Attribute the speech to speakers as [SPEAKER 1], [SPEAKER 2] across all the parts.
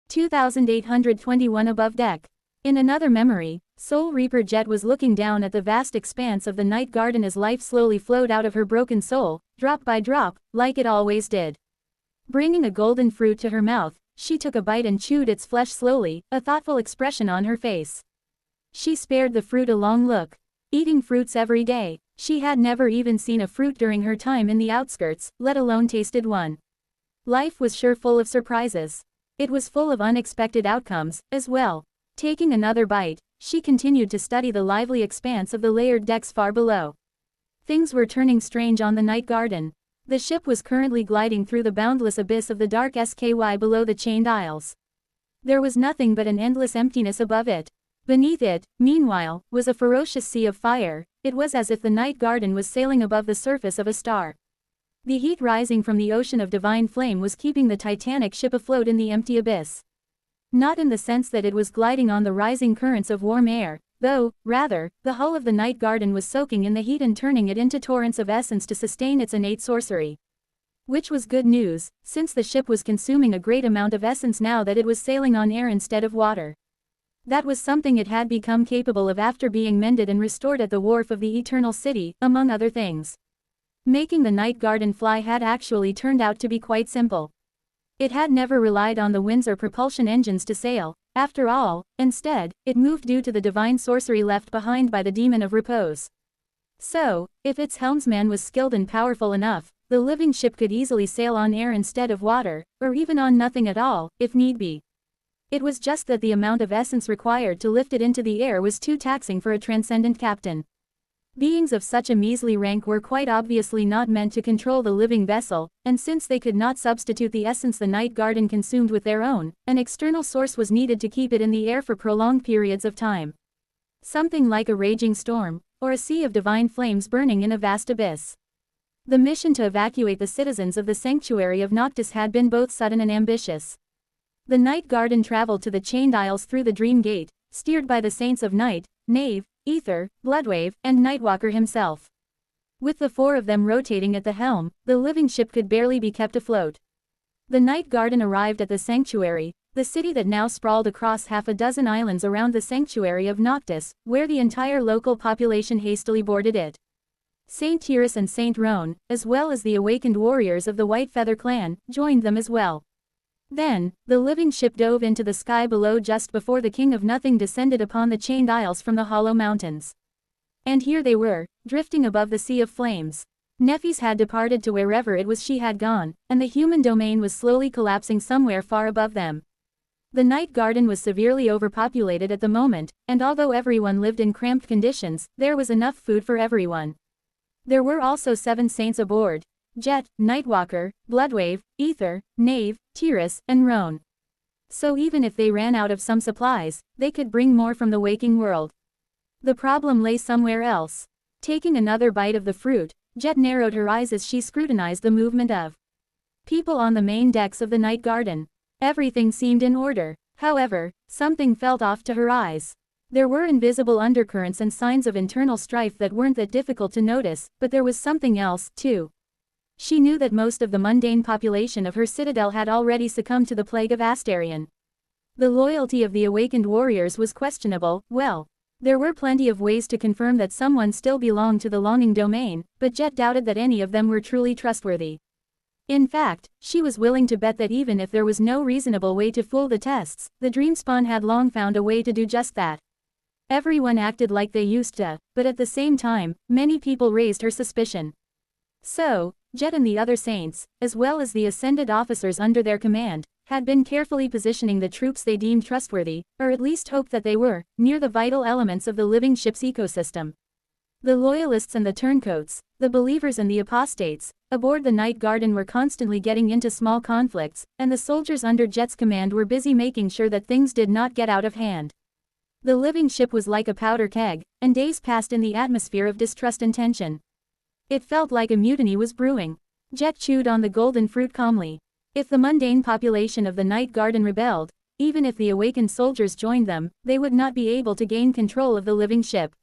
[SPEAKER 1] 2821 above deck. In another memory, Soul Reaper Jet was looking down at the vast expanse of the night garden as life slowly flowed out of her broken soul, drop by drop, like it always did. Bringing a golden fruit to her mouth, she took a bite and chewed its flesh slowly, a thoughtful expression on her face. She spared the fruit a long look. Eating fruits every day, she had never even seen a fruit during her time in the outskirts, let alone tasted one. Life was sure full of surprises. It was full of unexpected outcomes, as well. Taking another bite, she continued to study the lively expanse of the layered decks far below. Things were turning strange on the night garden. The ship was currently gliding through the boundless abyss of the dark sky below the Chained Isles. There was nothing but an endless emptiness above it. Beneath it, meanwhile, was a ferocious sea of fire. It was as if the night garden was sailing above the surface of a star. The heat rising from the ocean of divine flame was keeping the Titanic ship afloat in the empty abyss. Not in the sense that it was gliding on the rising currents of warm air, though, rather, the hull of the night garden was soaking in the heat and turning it into torrents of essence to sustain its innate sorcery. Which was good news, since the ship was consuming a great amount of essence now that it was sailing on air instead of water. That was something it had become capable of after being mended and restored at the wharf of the Eternal City, among other things. Making the night garden fly had actually turned out to be quite simple. It had never relied on the winds or propulsion engines to sail, after all. Instead, it moved due to the divine sorcery left behind by the Demon of Repose. So, if its helmsman was skilled and powerful enough, the living ship could easily sail on air instead of water, or even on nothing at all, if need be. It was just that the amount of essence required to lift it into the air was too taxing for a transcendent captain. Beings of such a measly rank were quite obviously not meant to control the living vessel, and since they could not substitute the essence the night garden consumed with their own, an external source was needed to keep it in the air for prolonged periods of time. Something like a raging storm, or a sea of divine flames burning in a vast abyss. The mission to evacuate the citizens of the sanctuary of Noctis had been both sudden and ambitious. The night garden traveled to the Chained Isles through the Dream Gate, steered by the Saints of Night, Knave, Ether, Bloodwave, and Nightwalker himself. With the four of them rotating at the helm, the living ship could barely be kept afloat. The night garden arrived at the sanctuary, the city that now sprawled across half a dozen islands around the sanctuary of Noctis, where the entire local population hastily boarded it. Saint Tyrus and Saint Roan, as well as the awakened warriors of the White Feather clan, joined them as well. Then, the living ship dove into the sky below just before the King of Nothing descended upon the Chained Isles from the Hollow Mountains. And here they were, drifting above the sea of flames. Nephis had departed to wherever it was she had gone, and the human domain was slowly collapsing somewhere far above them. The night garden was severely overpopulated at the moment, and although everyone lived in cramped conditions, there was enough food for everyone. There were also 7 saints aboard: Jet, Nightwalker, Bloodwave, Ether, Knave, Tyrus, and Roan. So even if they ran out of some supplies, they could bring more from the waking world. The problem lay somewhere else. Taking another bite of the fruit, Jet narrowed her eyes as she scrutinized the movement of people on the main decks of the night garden. Everything seemed in order. However, something felt off to her eyes. There were invisible undercurrents and signs of internal strife that weren't that difficult to notice, but there was something else, too. She knew that most of the mundane population of her citadel had already succumbed to the plague of Astarion. The loyalty of the awakened warriors was questionable. Well, there were plenty of ways to confirm that someone still belonged to the longing domain, but Jet doubted that any of them were truly trustworthy. In fact, she was willing to bet that even if there was no reasonable way to fool the tests, the Dreamspawn had long found a way to do just that. Everyone acted like they used to, but at the same time, many people raised her suspicion. So, Jet and the other saints, as well as the ascended officers under their command, had been carefully positioning the troops they deemed trustworthy, or at least hoped that they were, near the vital elements of the living ship's ecosystem. The loyalists and the turncoats, the believers and the apostates, aboard the night garden were constantly getting into small conflicts, and the soldiers under Jet's command were busy making sure that things did not get out of hand. The living ship was like a powder keg, and days passed in the atmosphere of distrust and tension. It felt like a mutiny was brewing. Jet chewed on the golden fruit calmly. If the mundane population of the night garden rebelled, even if the awakened soldiers joined them, they would not be able to gain control of the living ship.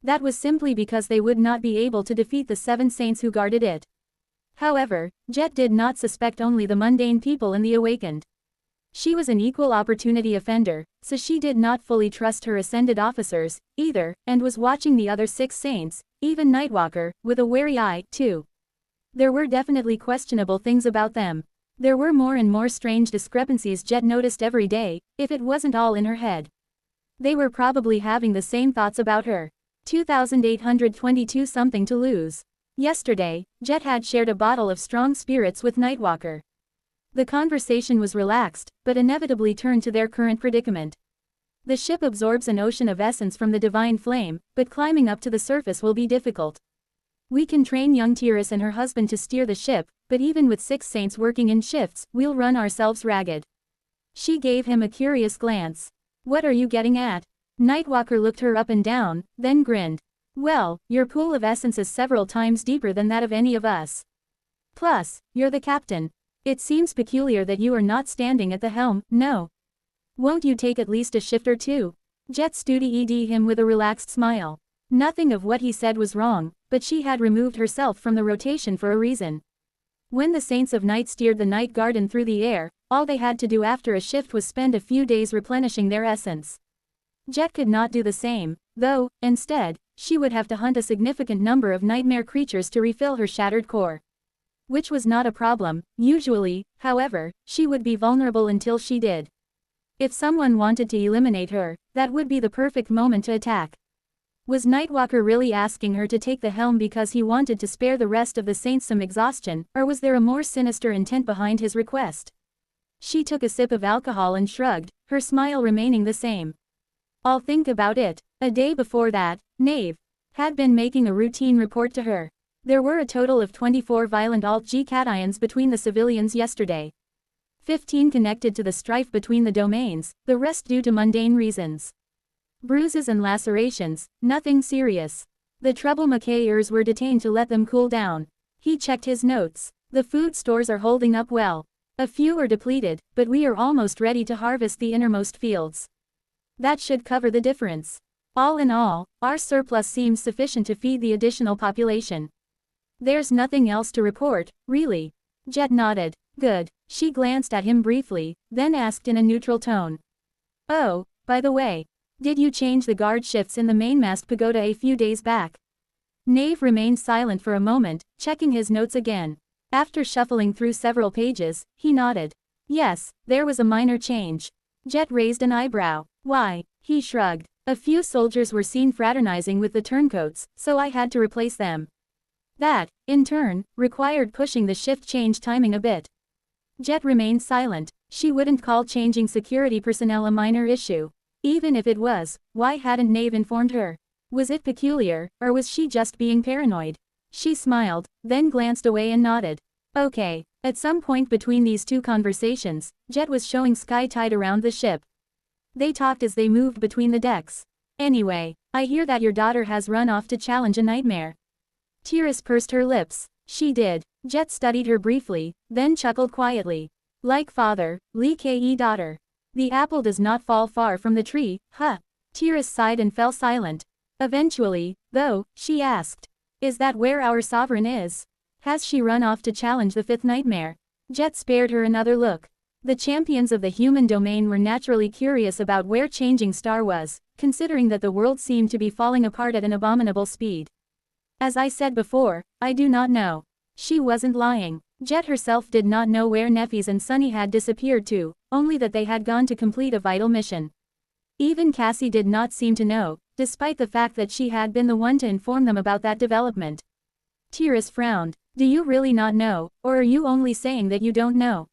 [SPEAKER 1] That was simply because they would not be able to defeat the 7 saints who guarded it. However, Jet did not suspect only the mundane people and the awakened. She was an equal opportunity offender, so she did not fully trust her ascended officers, either, and was watching the other 6 saints, even Nightwalker, with a wary eye, too. There were definitely questionable things about them. There were more and more strange discrepancies Jet noticed every day, if it wasn't all in her head. They were probably having the same thoughts about her. 2,822 something to lose. Yesterday, Jet had shared a bottle of strong spirits with Nightwalker. The conversation was relaxed, but inevitably turned to their current predicament. The ship absorbs an ocean of essence from the divine flame, but climbing up to the surface will be difficult. We can train young Tiras and her husband to steer the ship, but even with 6 saints working in shifts, we'll run ourselves ragged. She gave him a curious glance. What are you getting at? Nightwalker looked her up and down, then grinned. Well, your pool of essence is several times deeper than that of any of us. Plus, you're the captain. It seems peculiar that you are not standing at the helm, no. Won't you take at least a shift or two? Jet studied him with a relaxed smile. Nothing of what he said was wrong, but she had removed herself from the rotation for a reason. When the Saints of Night steered the Night Garden through the air, all they had to do after a shift was spend a few days replenishing their essence. Jet could not do the same, though, instead, she would have to hunt a significant number of nightmare creatures to refill her shattered core. Which was not a problem. Usually, however, she would be vulnerable until she did. If someone wanted to eliminate her, that would be the perfect moment to attack. Was Nightwalker really asking her to take the helm because he wanted to spare the rest of the Saints some exhaustion, or was there a more sinister intent behind his request? She took a sip of alcohol and shrugged, her smile remaining the same. I'll think about it. A day before that, Nave had been making a routine report to her. There were a total of 24 violent Alt-G cations between the civilians yesterday. 15 connected to the strife between the domains, the rest due to mundane reasons. Bruises and lacerations, nothing serious. The troublemakers were detained to let them cool down. He checked his notes. The food stores are holding up well. A few are depleted, but we are almost ready to harvest the innermost fields. That should cover the difference. All in all, our surplus seems sufficient to feed the additional population. There's nothing else to report, really. Jet nodded. Good. She glanced at him briefly, then asked in a neutral tone. Oh, by the way, did you change the guard shifts in the mainmast pagoda a few days back? Nave remained silent for a moment, checking his notes again. After shuffling through several pages, he nodded. Yes, there was a minor change. Jet raised an eyebrow. Why? He shrugged. A few soldiers were seen fraternizing with the turncoats, so I had to replace them. That, in turn, required pushing the shift change timing a bit. Jet remained silent. She wouldn't call changing security personnel a minor issue. Even if it was, why hadn't Nave informed her? Was it peculiar, or was she just being paranoid? She smiled, then glanced away and nodded. Okay. At some point between these two conversations, Jet was showing Sky Tide around the ship. They talked as they moved between the decks. Anyway, I hear that your daughter has run off to challenge a nightmare. Tiras pursed her lips. She did. Jet studied her briefly, then chuckled quietly. Like father, Lee Ke daughter. The apple does not fall far from the tree, huh? Tiras sighed and fell silent. Eventually, though, she asked. Is that where our sovereign is? Has she run off to challenge the 5th nightmare? Jet spared her another look. The champions of the human domain were naturally curious about where Changing Star was, considering that the world seemed to be falling apart at an abominable speed. As I said before, I do not know. She wasn't lying. Jet herself did not know where Neffys and Sunny had disappeared to, only that they had gone to complete a vital mission. Even Cassie did not seem to know, despite the fact that she had been the one to inform them about that development. Tiras frowned. Do you really not know, or are you only saying that you don't know?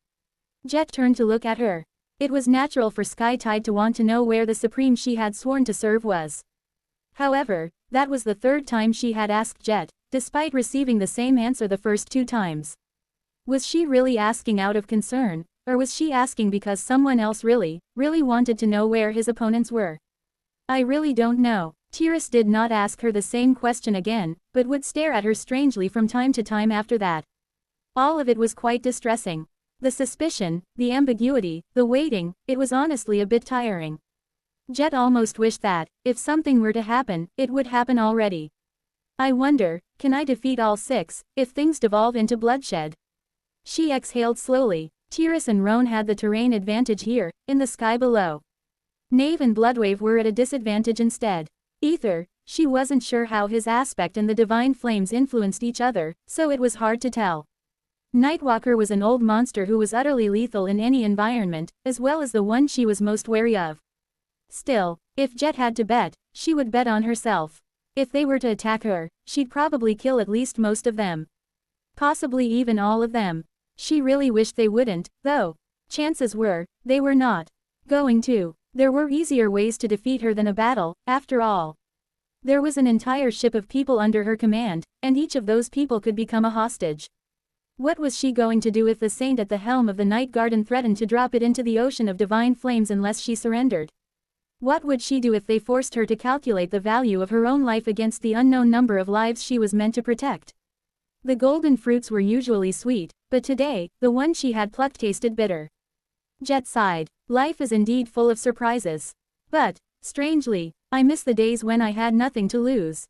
[SPEAKER 1] Jet turned to look at her. It was natural for Sky Tide to want to know where the supreme she had sworn to serve was. However, that was the 3rd time she had asked Jet, despite receiving the same answer the first 2 times. Was she really asking out of concern, or was she asking because someone else really wanted to know where his opponents were? I really don't know. Tiras did not ask her the same question again, but would stare at her strangely from time to time after that. All of it was quite distressing. The suspicion, the ambiguity, the waiting, it was honestly a bit tiring. Jet almost wished that, if something were to happen, it would happen already. I wonder, can I defeat all 6, if things devolve into bloodshed? She exhaled slowly. Tiras and Roan had the terrain advantage here, in the sky below. Knave and Bloodwave were at a disadvantage instead. Ether, she wasn't sure how his aspect and the divine flames influenced each other, so it was hard to tell. Nightwalker was an old monster who was utterly lethal in any environment, as well as the one she was most wary of. Still, if Jet had to bet, she would bet on herself. If they were to attack her, she'd probably kill at least most of them. Possibly even all of them. She really wished they wouldn't, though. Chances were, they were not going to. There were easier ways to defeat her than a battle, after all. There was an entire ship of people under her command, and each of those people could become a hostage. What was she going to do if the saint at the helm of the Night Garden threatened to drop it into the ocean of divine flames unless she surrendered? What would she do if they forced her to calculate the value of her own life against the unknown number of lives she was meant to protect? The golden fruits were usually sweet, but today, the one she had plucked tasted bitter. Jet sighed. Life is indeed full of surprises. But, strangely, I miss the days when I had nothing to lose.